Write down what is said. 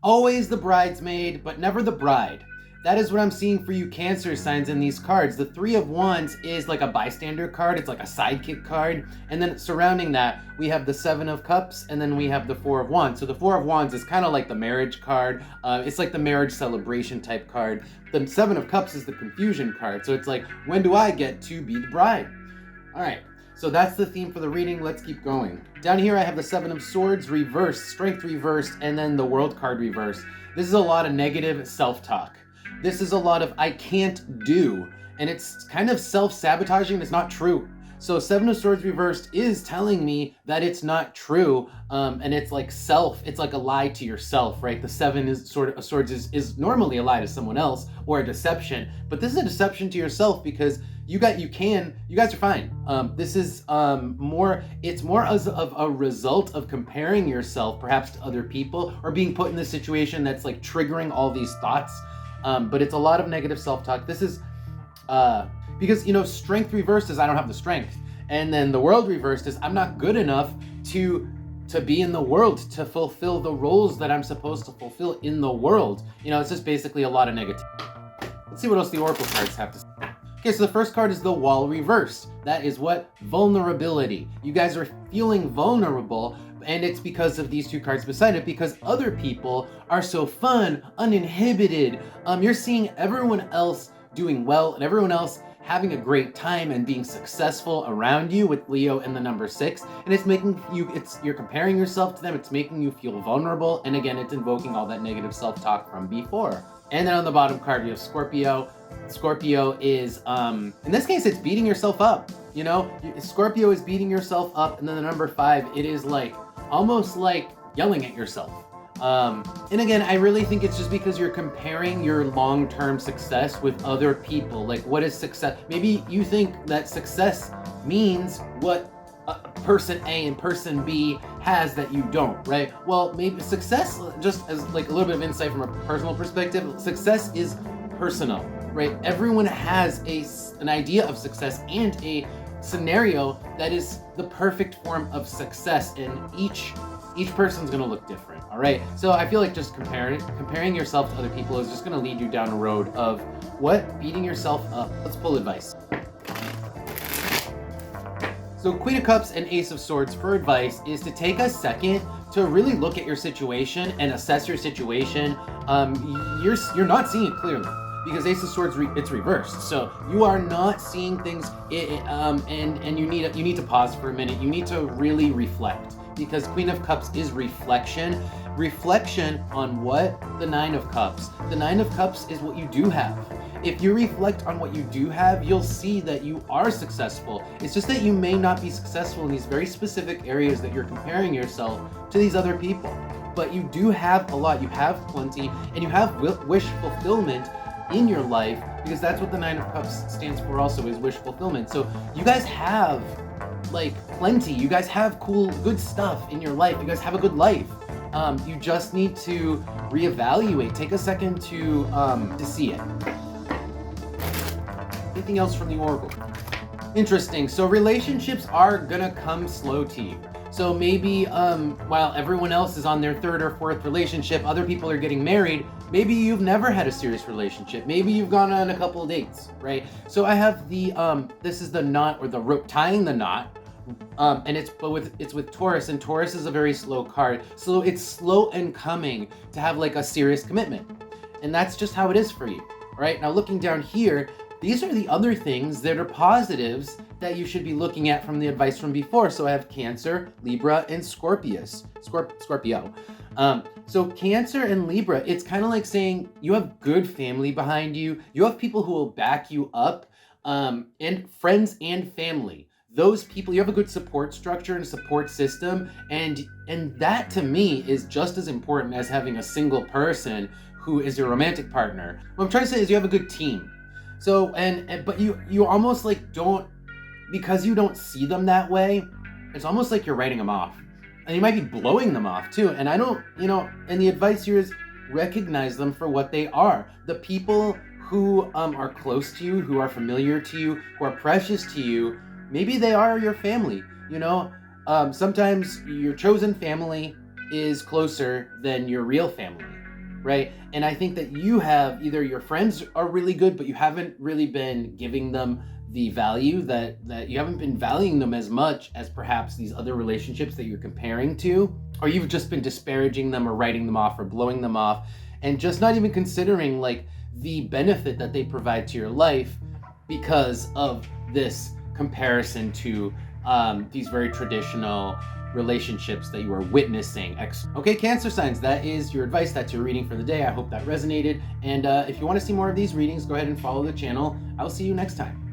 Always the bridesmaid, but never the bride. That is what I'm seeing for you Cancer signs in these cards. The Three of Wands is like a bystander card. It's like a sidekick card. And then surrounding that, we have the Seven of Cups, and then we have the Four of Wands. So the Four of Wands is kind of like the marriage card. It's like the marriage celebration type card. The Seven of Cups is the confusion card. So it's like, when do I get to be the bride? All right. So that's the theme for the reading. Let's keep going. Down here, I have the Seven of Swords reversed, Strength reversed, and then the World card reversed. This is a lot of negative self-talk. This is a lot of I can't do, and it's kind of self-sabotaging. It's not true. So Seven of Swords reversed is telling me that it's not true, and it's like it's like a lie to yourself, right? The Seven of Swords is normally a lie to someone else or a deception, but this is a deception to yourself because you guys are fine. This is it's more as of a result of comparing yourself perhaps to other people or being put in this situation that's like triggering all these thoughts. But it's a lot of negative self-talk. This is because, Strength reversed is I don't have the strength. And then the World reversed is I'm not good enough to be in the world, to fulfill the roles that I'm supposed to fulfill in the world. It's just basically a lot of negative. Let's see what else the Oracle cards have to say. Okay, so the first card is the Wall reversed. That is what? Vulnerability. You guys are feeling vulnerable, and it's because of these two cards beside it, because other people are so fun, uninhibited. You're seeing everyone else doing well and everyone else having a great time and being successful around you with Leo and the number 6, and it's making you're comparing yourself to them. It's making you feel vulnerable, and again, it's invoking all that negative self-talk from before. And then on the bottom card, you have Scorpio. Scorpio is, in this case, it's beating yourself up. Scorpio is beating yourself up, and then the number 5, it is like almost like yelling at yourself. And again, I really think it's just because you're comparing your long-term success with other people. Like, what is success? Maybe you think that success means what person A and person B has that you don't, right? Well, maybe success, just as like a little bit of insight from a personal perspective, success is personal, right? Everyone has an idea of success and a scenario that is the perfect form of success, and each person's gonna look different, all right? So I feel like just comparing yourself to other people is just gonna lead you down a road of beating yourself up. Let's pull advice. So Queen of Cups and Ace of Swords for advice is to take a second to really look at your situation and assess your situation. You're not seeing it clearly because Ace of Swords it's reversed. So you are not seeing things, and you need to pause for a minute. You need to really reflect, because Queen of Cups is reflection on what? The Nine of Cups. The Nine of Cups is what you do have. If you reflect on what you do have, you'll see that you are successful. It's just that you may not be successful in these very specific areas that you're comparing yourself to these other people. But you do have a lot. You have plenty, and you have wish fulfillment in your life, because that's what the Nine of Cups stands for also, is wish fulfillment. So you guys have like plenty. You guys have cool, good stuff in your life. You guys have a good life. You just need to reevaluate. Take a second to see it. Anything else from the Oracle? Interesting. So relationships are gonna come slow to you. So maybe while everyone else is on their 3rd or 4th relationship, other people are getting married, maybe you've never had a serious relationship. Maybe you've gone on a couple of dates, right? So I have the, this is the knot, or the rope, tying the knot. And it's with Taurus, and Taurus is a very slow card. So it's slow and coming to have like a serious commitment. And that's just how it is for you, right? Now looking down here, these are the other things that are positives that you should be looking at from the advice from before. So I have Cancer, Libra, and Scorpio. So Cancer and Libra, it's kind of like saying you have good family behind you. You have people who will back you up, and friends and family. Those people, you have a good support structure and support system, and that to me is just as important as having a single person who is your romantic partner. What I'm trying to say is you have a good team. So, but you almost like don't, because you don't see them that way, it's almost like you're writing them off. And you might be blowing them off too. And I don't, and the advice here is recognize them for what they are. The people who are close to you, who are familiar to you, who are precious to you, maybe they are your family, sometimes your chosen family is closer than your real family. right? And I think that you have either your friends are really good, but you haven't really been giving them the value that you haven't been valuing them as much as perhaps these other relationships that you're comparing to, or you've just been disparaging them or writing them off or blowing them off and just not even considering like the benefit that they provide to your life because of this comparison to these very traditional relationships that you are witnessing. Okay, Cancer signs, that is your advice. That's your reading for the day. I hope that resonated. And if you want to see more of these readings, go ahead and follow the channel. I'll see you next time.